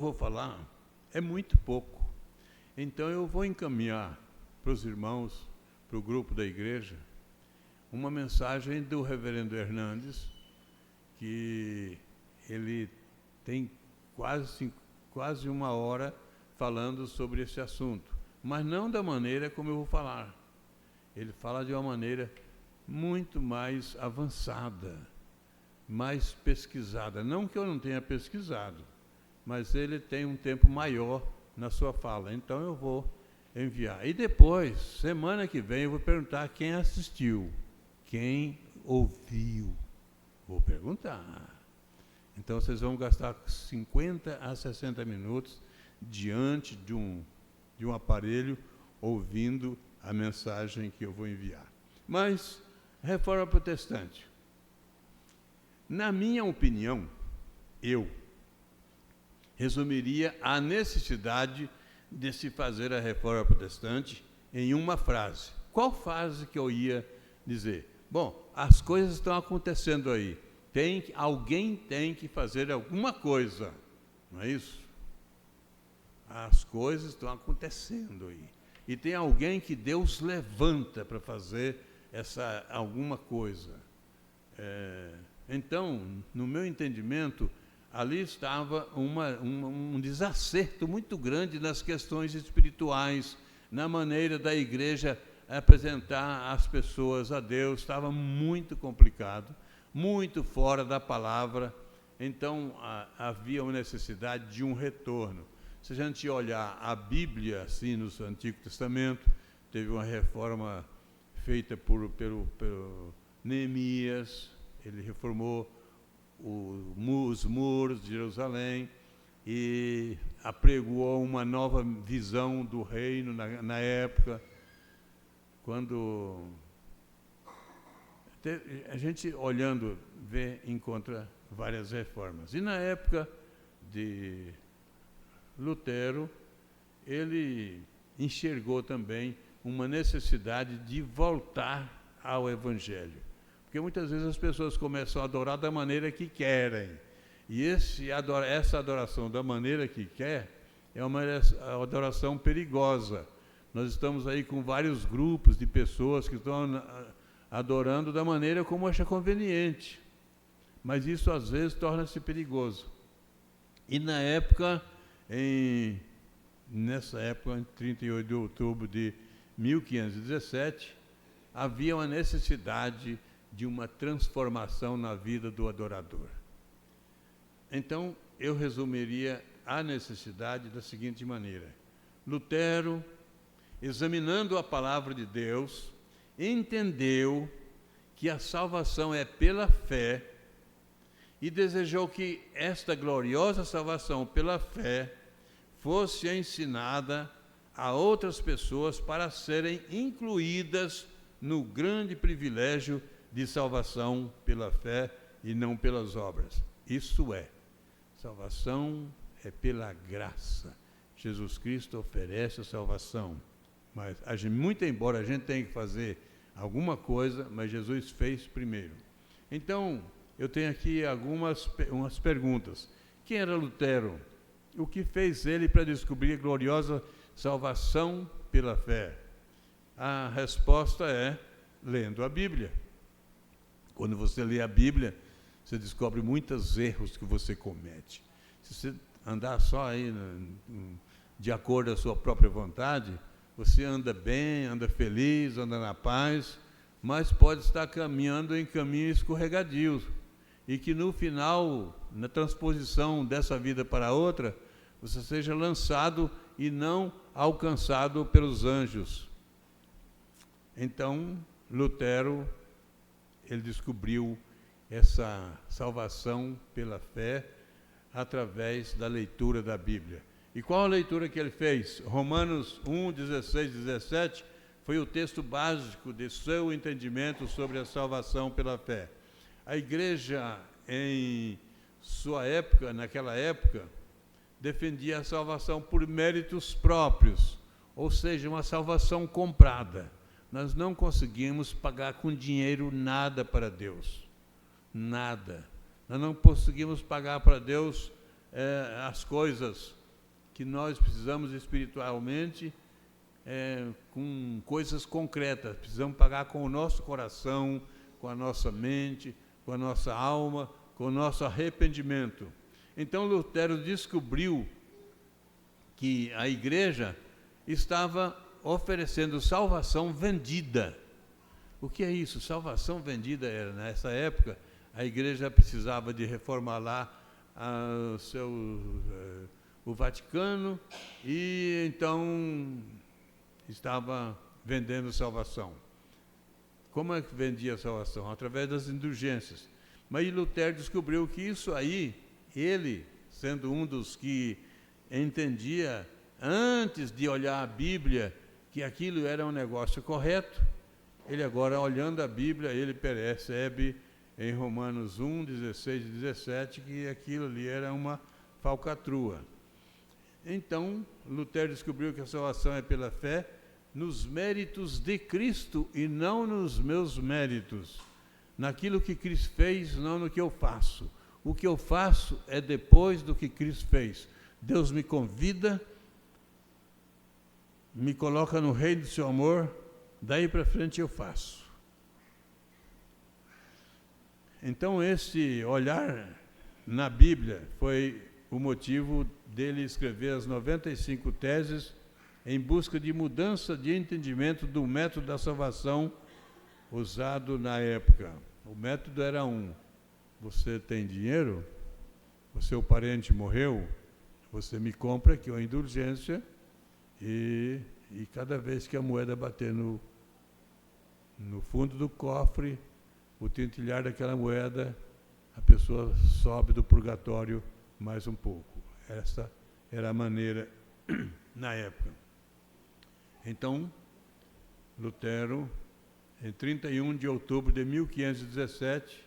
vou falar é muito pouco. Então eu vou encaminhar para os irmãos, para o grupo da igreja, uma mensagem do reverendo Hernandes, que ele tem quase uma hora falando sobre esse assunto, mas não da maneira como eu vou falar. Ele fala de uma maneira muito mais avançada, mais pesquisada. Não que eu não tenha pesquisado, mas ele tem um tempo maior na sua fala. Então eu vou enviar. E depois, semana que vem, eu vou perguntar quem assistiu, quem ouviu. Vou perguntar. Então vocês vão gastar 50 a 60 minutos diante de um aparelho, ouvindo a mensagem que eu vou enviar. Mas, Reforma Protestante. Na minha opinião, eu resumiria a necessidade de se fazer a Reforma Protestante em uma frase. Qual frase que eu ia dizer? Bom, as coisas estão acontecendo aí. Alguém tem que fazer alguma coisa, não é isso? As coisas estão acontecendo aí. E tem alguém que Deus levanta para fazer alguma coisa. Então, no meu entendimento, ali estava um desacerto muito grande nas questões espirituais, na maneira da igreja apresentar as pessoas a Deus. Estava muito complicado, muito fora da palavra. Então, havia uma necessidade de um retorno. Se a gente olhar a Bíblia, assim, no Antigo Testamento, teve uma reforma feita pelo Neemias. Ele reformou os muros de Jerusalém e apregoou uma nova visão do reino na época. Quando a gente, olhando, encontra várias reformas. E na época de Lutero, ele enxergou também uma necessidade de voltar ao Evangelho. Porque muitas vezes as pessoas começam a adorar da maneira que querem. E essa adoração da maneira que quer é uma adoração perigosa. Nós estamos aí com vários grupos de pessoas que estão adorando da maneira como acha conveniente. Mas isso às vezes torna-se perigoso. E nessa época, em 38 de outubro de 1517, havia uma necessidade de uma transformação na vida do adorador. Então, eu resumiria a necessidade da seguinte maneira: Lutero, examinando a palavra de Deus, entendeu que a salvação é pela fé e desejou que esta gloriosa salvação pela fé fosse ensinada a outras pessoas para serem incluídas no grande privilégio de salvação pela fé e não pelas obras. Isso é, salvação é pela graça. Jesus Cristo oferece a salvação, mas muito embora a gente tenha que fazer alguma coisa, mas Jesus fez primeiro. Então, eu tenho aqui umas perguntas. Quem era Lutero? O que fez ele para descobrir a gloriosa salvação pela fé? A resposta é lendo a Bíblia. Quando você lê a Bíblia, você descobre muitos erros que você comete. Se você andar só aí de acordo com a sua própria vontade, você anda bem, anda feliz, anda na paz, mas pode estar caminhando em caminho escorregadio. E que no final, na transposição dessa vida para a outra, você seja lançado e não alcançado pelos anjos. Então, Lutero, ele descobriu essa salvação pela fé através da leitura da Bíblia. E qual a leitura que ele fez? Romanos 1, 16, 17, foi o texto básico de seu entendimento sobre a salvação pela fé. A igreja, em sua época, naquela época, defendia a salvação por méritos próprios, ou seja, uma salvação comprada. Nós não conseguimos pagar com dinheiro nada para Deus. Nada. Nós não conseguimos pagar para Deus as coisas que nós precisamos espiritualmente com coisas concretas. Precisamos pagar com o nosso coração, com a nossa mente, com a nossa alma, com o nosso arrependimento. Então Lutero descobriu que a igreja estava oferecendo salvação vendida. O que é isso? Salvação vendida era, nessa época, a igreja precisava de reformar lá o Vaticano, e então estava vendendo salvação. Como é que vendia a salvação? Através das indulgências. Mas Lutero descobriu que isso aí, ele, sendo um dos que entendia, antes de olhar a Bíblia, que aquilo era um negócio correto, ele agora, olhando a Bíblia, ele percebe em Romanos 1, 16 e 17, que aquilo ali era uma falcatrua. Então, Lutero descobriu que a salvação é pela fé nos méritos de Cristo e não nos meus méritos. Naquilo que Cristo fez, não no que eu faço. O que eu faço é depois do que Cristo fez. Deus me convida, me coloca no reino do seu amor, daí para frente eu faço. Então, esse olhar na Bíblia foi o motivo dele escrever as 95 teses em busca de mudança de entendimento do método da salvação usado na época. O método era você tem dinheiro, o seu parente morreu, você me compra aqui uma indulgência e cada vez que a moeda bater no fundo do cofre, o tintilhar daquela moeda, a pessoa sobe do purgatório mais um pouco. Essa era a maneira na época. Então, Lutero, em 31 de outubro de 1517,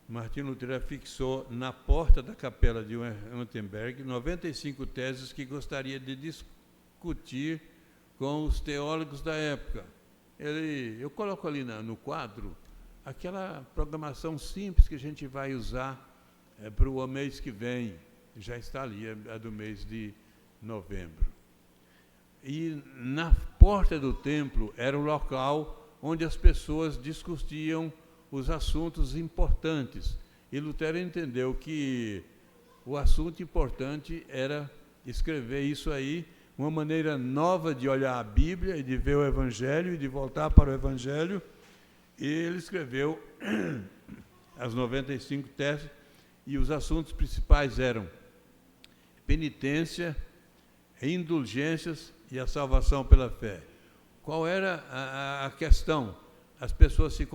Martinho Lutero fixou na porta da capela de Wittenberg 95 teses que gostaria de discutir com os teólogos da época. Eu coloco ali no quadro aquela programação simples que a gente vai usar para o mês que vem. Já está ali, a do mês de novembro. E na porta do templo era o local onde as pessoas discutiam os assuntos importantes. E Lutero entendeu que o assunto importante era escrever isso aí, uma maneira nova de olhar a Bíblia e de ver o Evangelho e de voltar para o Evangelho. E ele escreveu as 95 teses, e os assuntos principais eram penitência, indulgências e a salvação pela fé. Qual era a questão? As pessoas se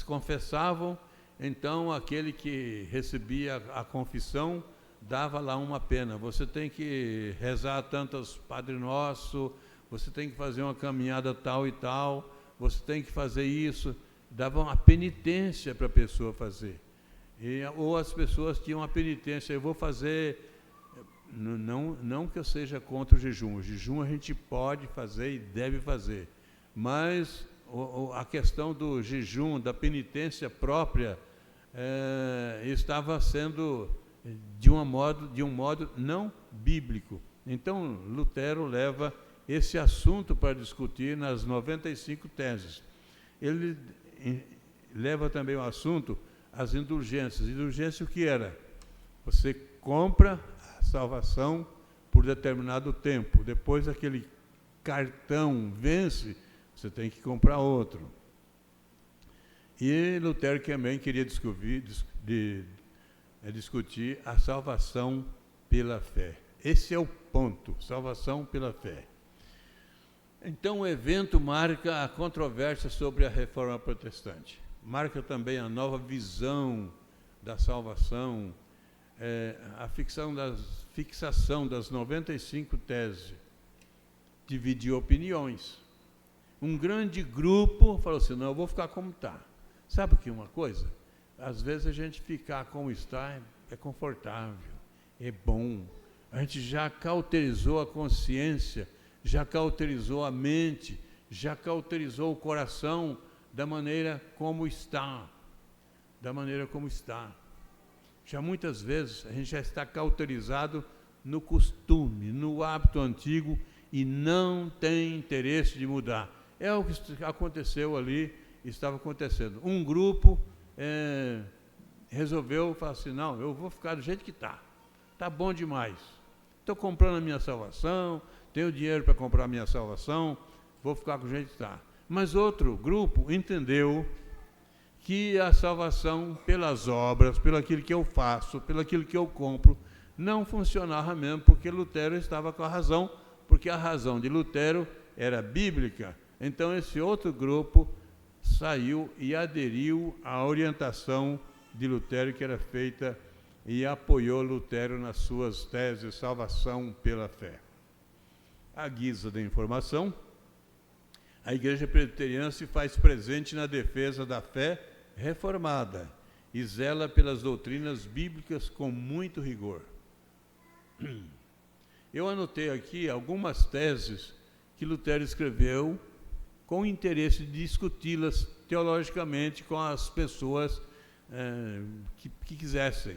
confessavam, então aquele que recebia a confissão dava lá uma pena. Você tem que rezar tantos Padre Nosso, você tem que fazer uma caminhada tal e tal, você tem que fazer isso. Dava uma penitência para a pessoa fazer. Ou as pessoas tinham a penitência, eu vou fazer... Não que eu seja contra o jejum a gente pode fazer e deve fazer, mas a questão do jejum, da penitência própria, estava sendo de um modo não bíblico. Então, Lutero leva esse assunto para discutir nas 95 teses. Ele leva também o assunto, as indulgências. Indulgência o que era? Você compra salvação por determinado tempo. Depois aquele cartão vence, você tem que comprar outro. E Lutero também queria discutir a salvação pela fé. Esse é o ponto, salvação pela fé. Então o evento marca a controvérsia sobre a Reforma Protestante. Marca também a nova visão da salvação, a fixação das 95 teses dividiu opiniões. Um grande grupo falou assim, não, eu vou ficar como está. Sabe o que é uma coisa? Às vezes a gente ficar como está é confortável, é bom. A gente já cauterizou a consciência, já cauterizou a mente, já cauterizou o coração da maneira como está. da maneira como está. Já muitas vezes a gente já está cauterizado no costume, no hábito antigo e não tem interesse de mudar. É o que aconteceu ali, estava acontecendo. Um grupo resolveu falar assim, não, eu vou ficar do jeito que está. Está bom demais. Estou comprando a minha salvação, tenho dinheiro para comprar a minha salvação, vou ficar do jeito que está. Mas outro grupo entendeu que a salvação pelas obras, pelo aquilo que eu faço, pelo aquilo que eu compro, não funcionava mesmo, porque Lutero estava com a razão, porque a razão de Lutero era bíblica. Então esse outro grupo saiu e aderiu à orientação de Lutero, que era feita, e apoiou Lutero nas suas teses, salvação pela fé. À guisa da informação, a Igreja Presbiteriana se faz presente na defesa da fé reformada e zela pelas doutrinas bíblicas com muito rigor. Eu anotei aqui algumas teses que Lutero escreveu com interesse de discuti-las teologicamente com as pessoas que quisessem.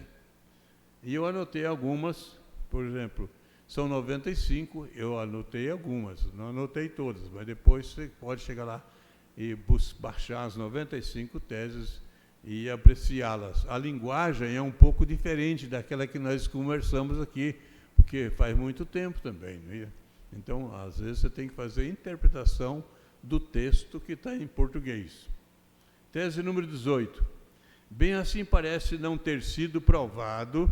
E eu anotei algumas, por exemplo, são 95, eu anotei algumas, não anotei todas, mas depois você pode chegar lá e baixar as 95 teses e apreciá-las. A linguagem é um pouco diferente daquela que nós conversamos aqui, porque faz muito tempo também, não é? Então, às vezes, você tem que fazer a interpretação do texto que está em português. Tese número 18. Bem assim parece não ter sido provado,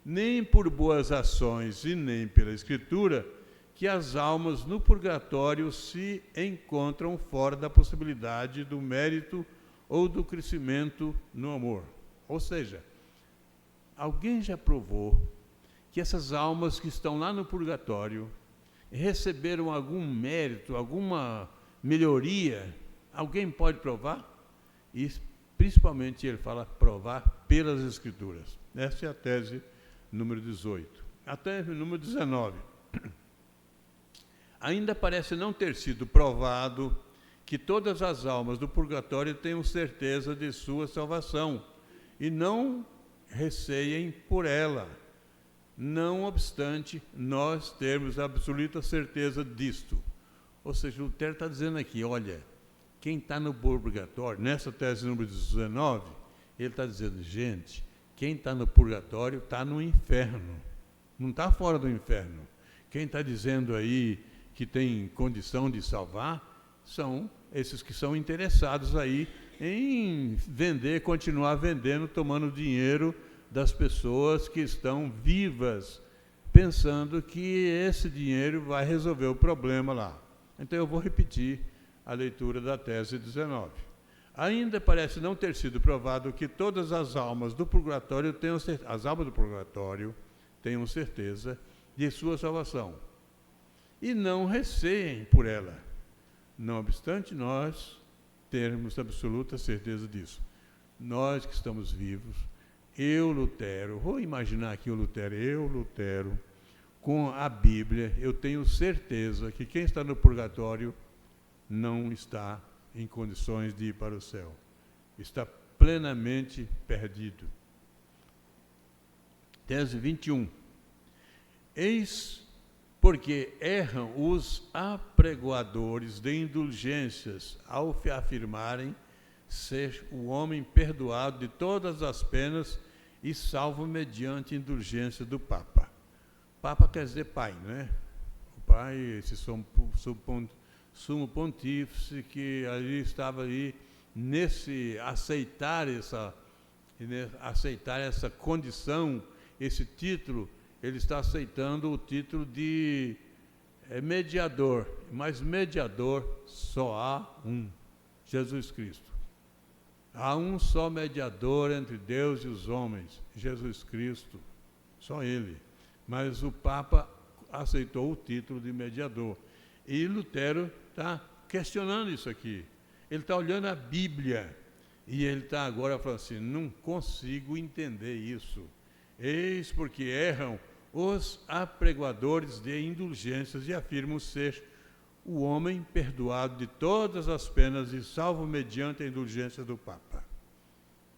nem por boas ações e nem pela Escritura, que as almas no purgatório se encontram fora da possibilidade do mérito ou do crescimento no amor. Ou seja, alguém já provou que essas almas que estão lá no purgatório receberam algum mérito, alguma melhoria? Alguém pode provar? E principalmente ele fala provar pelas Escrituras. Essa é a tese número 18. A tese número 19. Ainda parece não ter sido provado que todas as almas do purgatório tenham certeza de sua salvação e não receiem por ela, não obstante nós termos absoluta certeza disto. Ou seja, o Lutero está dizendo aqui, olha, quem está no purgatório, nessa tese número 19, ele está dizendo, gente, quem está no purgatório está no inferno, não está fora do inferno. Quem está dizendo aí que tem condição de salvar são esses que são interessados aí em vender, continuar vendendo, tomando dinheiro das pessoas que estão vivas, pensando que esse dinheiro vai resolver o problema lá. Então eu vou repetir a leitura da tese 19. Ainda parece não ter sido provado que todas as almas do purgatório tenham certeza de sua salvação e não receiem por ela, não obstante nós termos absoluta certeza disso. Nós que estamos vivos, eu, Lutero, vou imaginar aqui o Lutero, com a Bíblia, eu tenho certeza que quem está no purgatório não está em condições de ir para o céu. Está plenamente perdido. Tese 21. Eis porque erram os apregoadores de indulgências ao afirmarem ser o homem perdoado de todas as penas e salvo mediante indulgência do Papa. Papa quer dizer pai, não é? O pai, esse sumo pontífice que ali estava ali nesse aceitar essa condição, esse título. Ele está aceitando o título de mediador, mas mediador só há um, Jesus Cristo. Há um só mediador entre Deus e os homens, Jesus Cristo, só Ele. Mas o Papa aceitou o título de mediador. E Lutero está questionando isso aqui. Ele está olhando a Bíblia e ele está agora falando assim, não consigo entender isso. Eis porque erram os apregoadores de indulgências e afirmam ser o homem perdoado de todas as penas e salvo mediante a indulgência do Papa.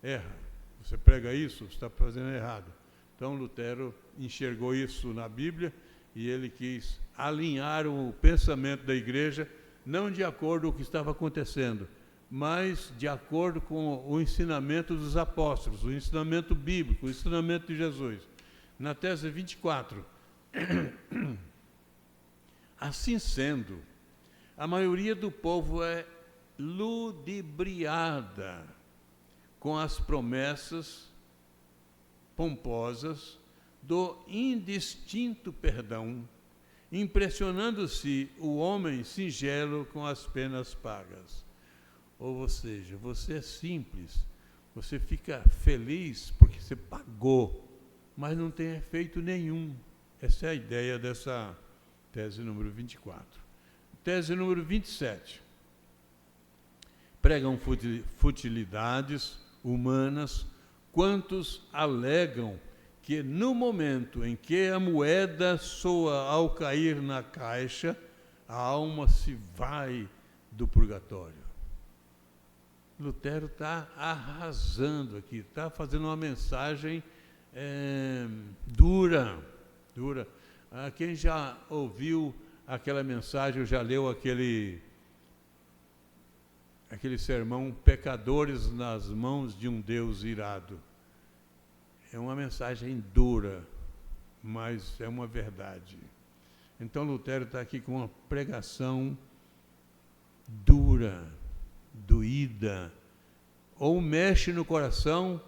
Erra. Você prega isso, você está fazendo errado. Então Lutero enxergou isso na Bíblia e ele quis alinhar o pensamento da igreja, não de acordo com o que estava acontecendo, mas de acordo com o ensinamento dos apóstolos, o ensinamento bíblico, o ensinamento de Jesus. Na tese 24, assim sendo, a maioria do povo é ludibriada com as promessas pomposas do indistinto perdão, impressionando-se o homem singelo com as penas pagas. Ou seja, você é simples, você fica feliz porque você pagou, mas não tem efeito nenhum. Essa é a ideia dessa tese número 24. Tese número 27. Pregam futilidades humanas quantos alegam que no momento em que a moeda soa ao cair na caixa, a alma se vai do purgatório. Lutero está arrasando aqui, está fazendo uma mensagem dura. Quem já ouviu aquela mensagem, já leu aquele sermão, Pecadores nas mãos de um Deus irado. É uma mensagem dura, mas é uma verdade. Então Lutero está aqui com uma pregação dura, doída, ou mexe no coração,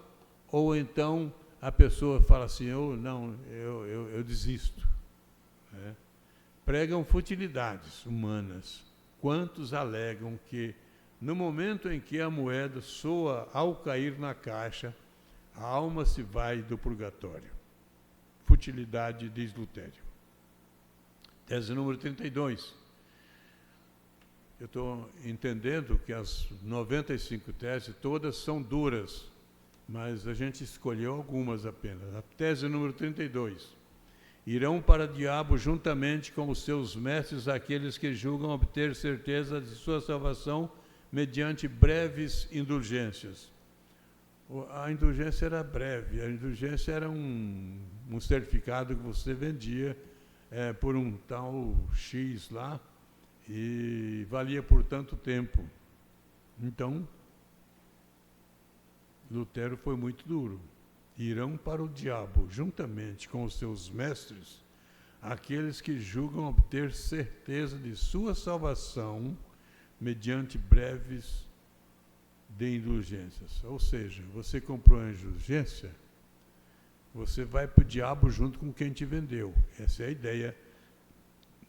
ou então a pessoa fala assim, eu desisto. Pregam futilidades humanas. Quantos alegam que no momento em que a moeda soa ao cair na caixa, a alma se vai do purgatório. Futilidade, diz Lutero. Tese número 32. Eu estou entendendo que as 95 teses, todas são duras, mas a gente escolheu algumas apenas. A tese número 32. Irão para o diabo juntamente com os seus mestres aqueles que julgam obter certeza de sua salvação mediante breves indulgências. A indulgência era breve, a indulgência era um certificado que você vendia por um tal X lá e valia por tanto tempo. Então, Lutero foi muito duro. Irão para o diabo, juntamente com os seus mestres, aqueles que julgam obter certeza de sua salvação mediante breves de indulgências. Ou seja, você comprou a indulgência, você vai para o diabo junto com quem te vendeu. Essa é a ideia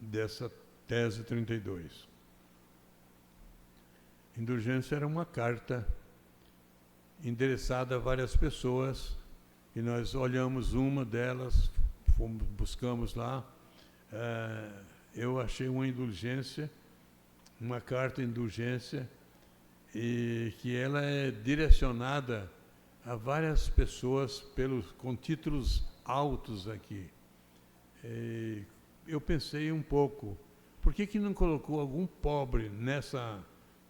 dessa tese 32. Indulgência era uma carta endereçada a várias pessoas, e nós olhamos uma delas, buscamos lá, eu achei uma indulgência, uma carta de indulgência, e que ela é direcionada a várias pessoas com títulos altos aqui. Eu pensei um pouco, por que não colocou algum pobre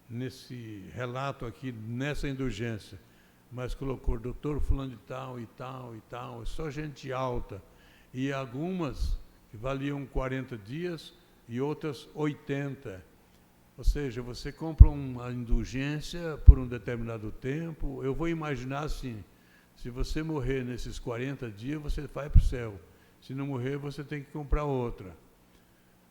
nesse relato aqui, nessa indulgência? Mas colocou doutor fulano de tal e tal e tal, só gente alta. E algumas que valiam 40 dias e outras 80. Ou seja, você compra uma indulgência por um determinado tempo. Eu vou imaginar assim, se você morrer nesses 40 dias, você vai para o céu. Se não morrer, você tem que comprar outra.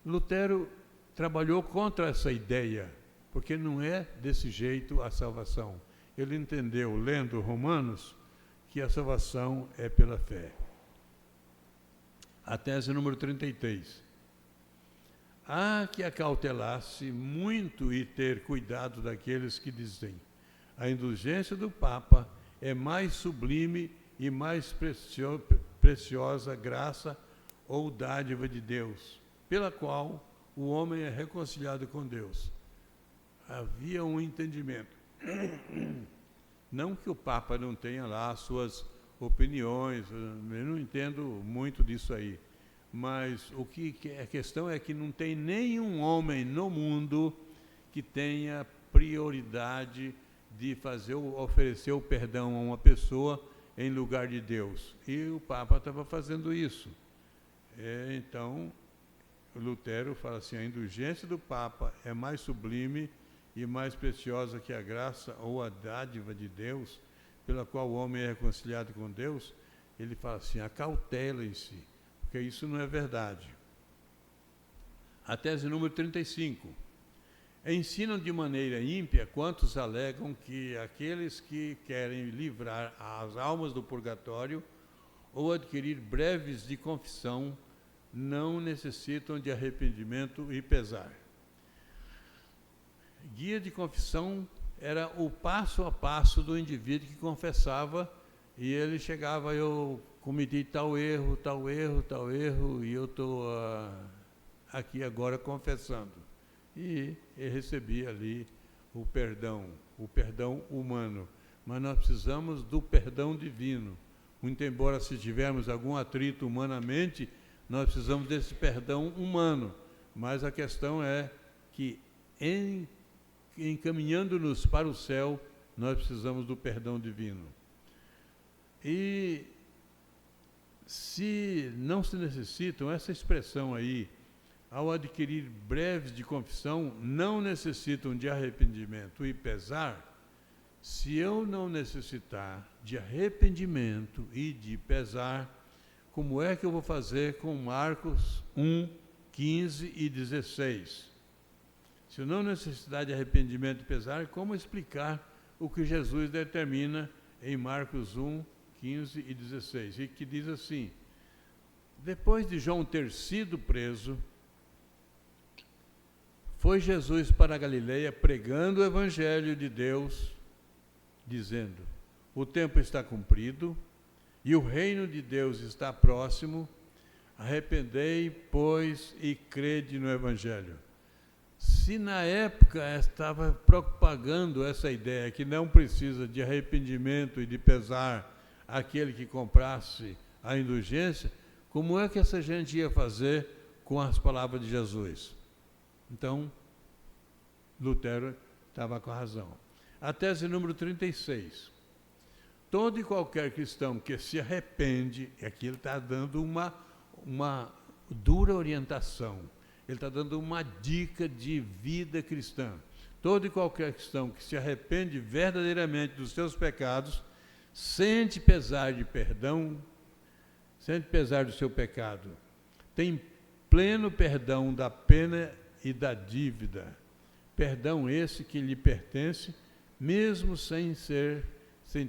Lutero trabalhou contra essa ideia, porque não é desse jeito a salvação. Ele entendeu, lendo Romanos, que a salvação é pela fé. A tese número 33. Há que acautelar-se muito e ter cuidado daqueles que dizem: a indulgência do Papa é mais sublime e mais preciosa graça ou dádiva de Deus, pela qual o homem é reconciliado com Deus. Havia um entendimento. Não que o Papa não tenha lá as suas opiniões, eu não entendo muito disso aí, mas a questão é que não tem nenhum homem no mundo que tenha prioridade de oferecer o perdão a uma pessoa em lugar de Deus. E o Papa estava fazendo isso. Então, Lutero fala assim, a indulgência do Papa é mais sublime e mais preciosa que a graça ou a dádiva de Deus, pela qual o homem é reconciliado com Deus. Ele fala assim, acautelem-se, porque isso não é verdade. A tese número 35. Ensinam de maneira ímpia quantos alegam que aqueles que querem livrar as almas do purgatório ou adquirir breves de confissão não necessitam de arrependimento e pesar. Guia de confissão era o passo a passo do indivíduo que confessava, e ele chegava, eu cometi tal erro, e eu estou aqui agora confessando. E ele recebia ali o perdão humano. Mas nós precisamos do perdão divino. Muito embora se tivermos algum atrito humanamente, nós precisamos desse perdão humano. Mas a questão é que, encaminhando-nos para o céu, nós precisamos do perdão divino. E se não se necessitam, essa expressão aí, ao adquirir breves de confissão, não necessitam de arrependimento e pesar. Se eu não necessitar de arrependimento e de pesar, como é que eu vou fazer com Marcos 1, 15 e 16? Se eu não necessitar de arrependimento e pesar, como explicar o que Jesus determina em Marcos 1, 15 e 16? E que diz assim, depois de João ter sido preso, foi Jesus para a Galileia pregando o Evangelho de Deus, dizendo, o tempo está cumprido e o reino de Deus está próximo, arrependei, pois, e crede no Evangelho. Se na época estava propagando essa ideia que não precisa de arrependimento e de pesar aquele que comprasse a indulgência, como é que essa gente ia fazer com as palavras de Jesus? Então, Lutero estava com a razão. A tese número 36. Todo e qualquer cristão que se arrepende, e aqui ele está dando uma dura orientação, ele está dando uma dica de vida cristã. Todo e qualquer cristão que se arrepende verdadeiramente dos seus pecados, sente pesar de perdão, sente pesar do seu pecado, tem pleno perdão da pena e da dívida, perdão esse que lhe pertence, mesmo sem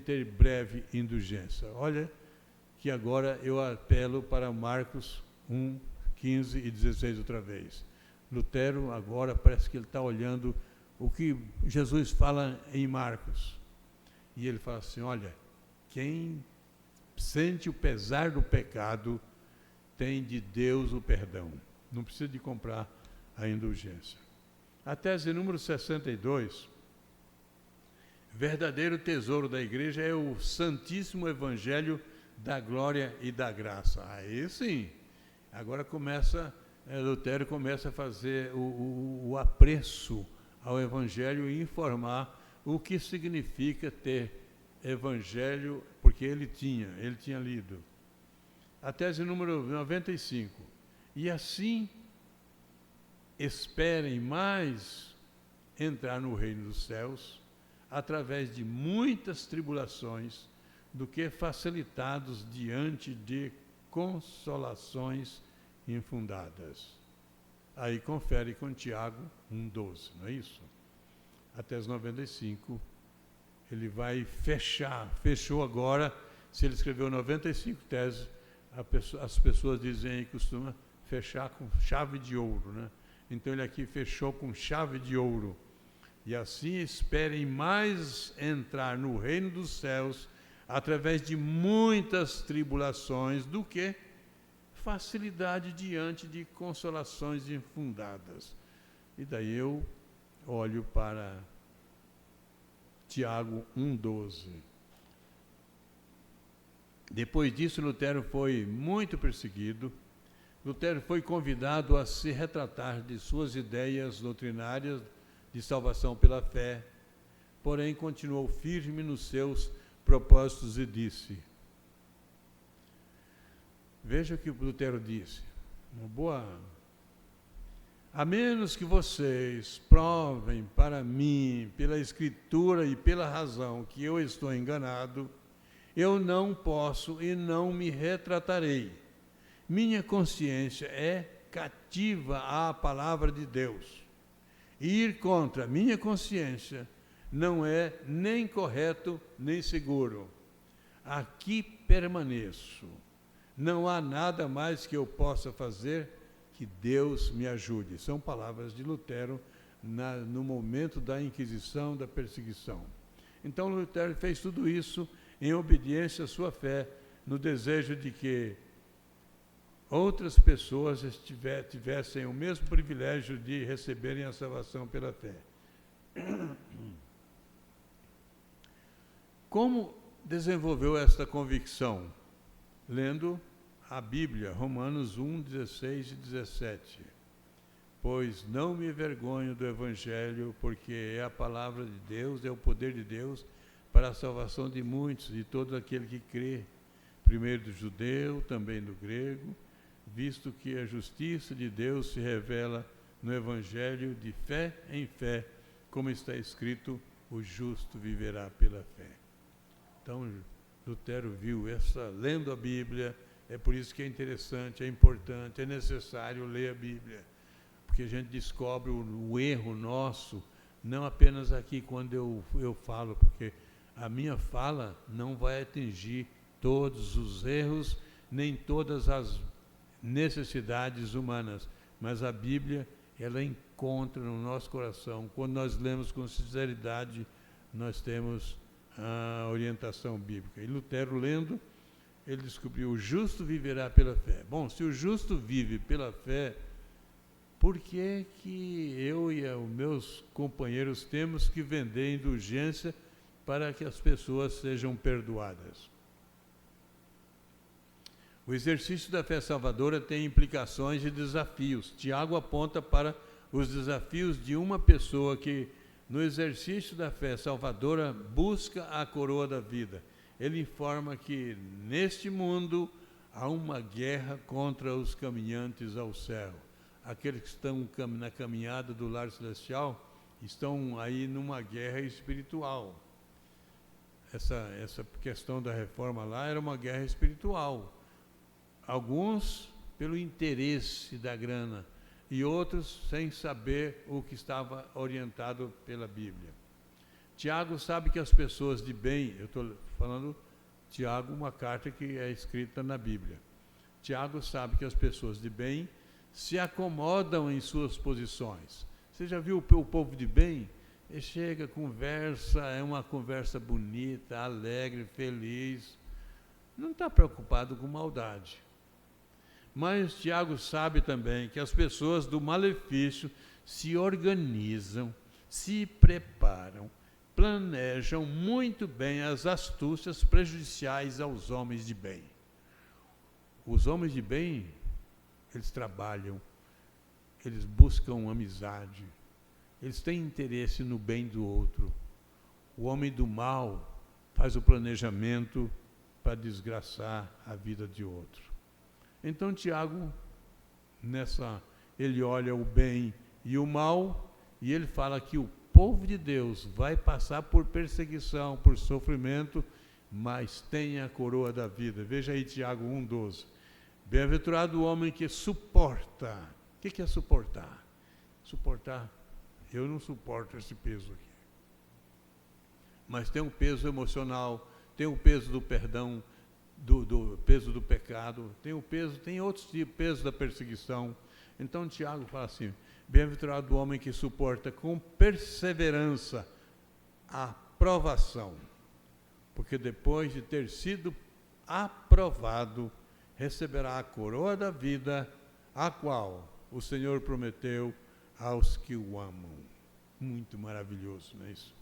ter breve indulgência. Olha que agora eu apelo para Marcos 1, 15 e 16 outra vez. Lutero agora parece que ele está olhando o que Jesus fala em Marcos. E ele fala assim, olha, quem sente o pesar do pecado tem de Deus o perdão. Não precisa de comprar a indulgência. A tese número 62, verdadeiro tesouro da igreja é o Santíssimo Evangelho da glória e da graça. Aí sim, agora Lutero começa a fazer o apreço ao Evangelho e informar o que significa ter Evangelho, porque ele tinha lido. A tese número 95, e assim esperem mais entrar no reino dos céus através de muitas tribulações do que facilitados diante de consolações infundadas. Aí confere com Tiago 1,12, não é isso? A tese 95, ele vai fechou agora, se ele escreveu 95 teses, as pessoas dizem que costuma fechar com chave de ouro, né? Então ele aqui fechou com chave de ouro. E assim esperem mais entrar no reino dos céus através de muitas tribulações do que facilidade diante de consolações infundadas. E daí eu olho para Tiago 1,12. Depois disso, Lutero foi muito perseguido. Lutero foi convidado a se retratar de suas ideias doutrinárias de salvação pela fé, porém continuou firme nos seus propósitos e disse, Veja o que Lutero disse. Uma boa... A menos que vocês provem para mim, pela Escritura e pela razão, que eu estou enganado, eu não posso e não me retratarei. Minha consciência é cativa à palavra de Deus. Ir contra a minha consciência não é nem correto nem seguro. Aqui permaneço. Não há nada mais que eu possa fazer, que Deus me ajude. São palavras de Lutero no momento da Inquisição, da perseguição. Então Lutero fez tudo isso em obediência à sua fé, no desejo de que outras pessoas tivessem o mesmo privilégio de receberem a salvação pela fé. Como desenvolveu esta convicção? Lendo a Bíblia, Romanos 1, 16 e 17. Pois não me envergonho do Evangelho, porque é a palavra de Deus, é o poder de Deus para a salvação de muitos, de todo aquele que crê, primeiro do judeu, também do grego, visto que a justiça de Deus se revela no Evangelho de fé em fé, como está escrito, o justo viverá pela fé. Então, Lutero viu lendo a Bíblia, é por isso que é interessante, é importante, é necessário ler a Bíblia, porque a gente descobre o erro nosso, não apenas aqui quando eu falo, porque a minha fala não vai atingir todos os erros, nem todas as necessidades humanas, mas a Bíblia, ela encontra no nosso coração, quando nós lemos com sinceridade, nós temos a orientação bíblica. E Lutero, lendo, ele descobriu: o justo viverá pela fé. Bom, se o justo vive pela fé, por que eu e os meus companheiros temos que vender indulgência para que as pessoas sejam perdoadas? O exercício da fé salvadora tem implicações e desafios. Tiago aponta para os desafios de uma pessoa que, no exercício da fé salvadora, busca a coroa da vida. Ele informa que, neste mundo, há uma guerra contra os caminhantes ao céu. Aqueles que estão na caminhada do lar celestial estão aí numa guerra espiritual. Essa questão da reforma lá era uma guerra espiritual. Alguns pelo interesse da grana e outros sem saber o que estava orientado pela Bíblia. Tiago sabe que as pessoas de bem, eu estou falando Tiago, uma carta que é escrita na Bíblia. Tiago sabe que as pessoas de bem se acomodam em suas posições. Você já viu o povo de bem? Ele chega, conversa, é uma conversa bonita, alegre, feliz. Não está preocupado com maldade. Mas Tiago sabe também que as pessoas do malefício se organizam, se preparam, planejam muito bem as astúcias prejudiciais aos homens de bem. Os homens de bem, eles trabalham, eles buscam amizade, eles têm interesse no bem do outro. O homem do mal faz o planejamento para desgraçar a vida de outro. Então Tiago, ele olha o bem e o mal, e ele fala que o povo de Deus vai passar por perseguição, por sofrimento, mas tem a coroa da vida. Veja aí Tiago 1,12. Bem-aventurado o homem que suporta. O que é suportar? Suportar, eu não suporto esse peso aqui. Mas tem um peso emocional, tem o peso do perdão, do peso do pecado, tem outros tipos, peso da perseguição. Então Tiago fala assim: bem-aventurado o homem que suporta com perseverança a provação, porque depois de ter sido aprovado, receberá a coroa da vida, a qual o Senhor prometeu aos que o amam. Muito maravilhoso, não é isso?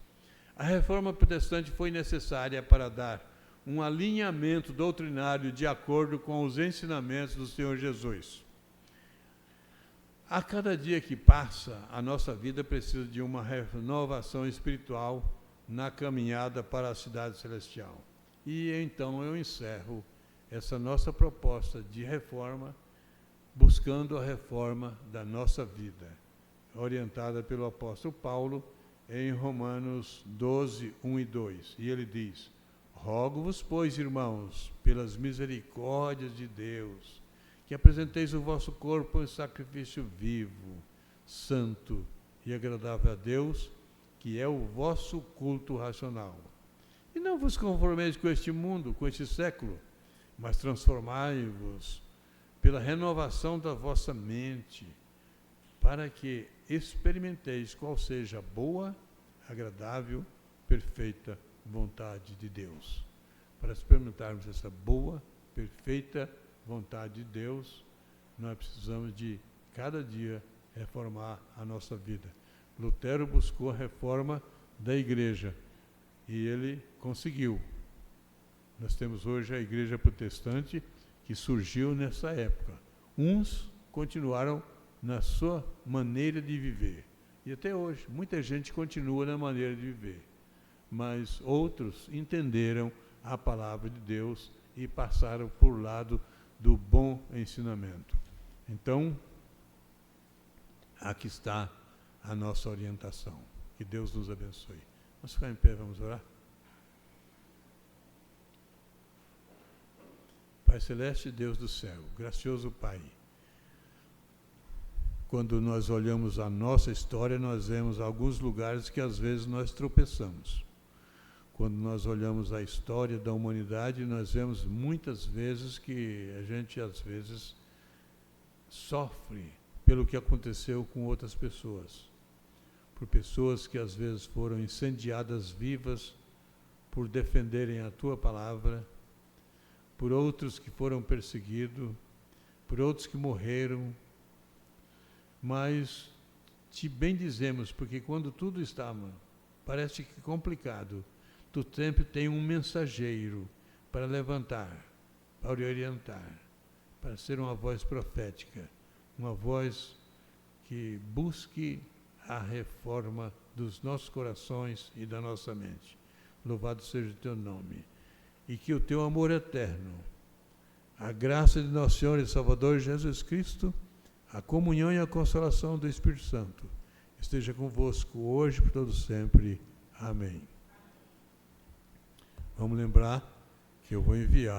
A reforma protestante foi necessária para dar um alinhamento doutrinário de acordo com os ensinamentos do Senhor Jesus. A cada dia que passa, a nossa vida precisa de uma renovação espiritual na caminhada para a cidade celestial. E então eu encerro essa nossa proposta de reforma, buscando a reforma da nossa vida, orientada pelo apóstolo Paulo em Romanos 12, 1 e 2. E ele diz: rogo-vos, pois, irmãos, pelas misericórdias de Deus, que apresenteis o vosso corpo em sacrifício vivo, santo e agradável a Deus, que é o vosso culto racional. E não vos conformeis com este mundo, com este século, mas transformai-vos pela renovação da vossa mente, para que experimenteis qual seja a boa, agradável, perfeita vontade de Deus. Para experimentarmos essa boa, perfeita vontade de Deus, nós precisamos de, cada dia, reformar a nossa vida. Lutero buscou a reforma da igreja e ele conseguiu. Nós temos hoje a igreja protestante que surgiu nessa época. Uns continuaram na sua maneira de viver. E até hoje, muita gente continua na maneira de viver. Mas outros entenderam a palavra de Deus e passaram por lado do bom ensinamento. Então, aqui está a nossa orientação. Que Deus nos abençoe. Vamos ficar em pé, vamos orar? Pai Celeste, Deus do céu, gracioso Pai, quando nós olhamos a nossa história, nós vemos alguns lugares que às vezes nós tropeçamos. Quando nós olhamos a história da humanidade, nós vemos muitas vezes que a gente às vezes sofre pelo que aconteceu com outras pessoas. Por pessoas que às vezes foram incendiadas vivas por defenderem a Tua palavra, por outros que foram perseguidos, por outros que morreram. Mas te bendizemos, porque quando tudo estava, parece que complicado, Tu sempre tem um mensageiro para levantar, para orientar, para ser uma voz profética, uma voz que busque a reforma dos nossos corações e da nossa mente. Louvado seja o Teu nome. E que o Teu amor eterno, a graça de nosso Senhor e Salvador Jesus Cristo, a comunhão e a consolação do Espírito Santo esteja convosco hoje e por todo sempre. Amém. Vamos lembrar que eu vou enviar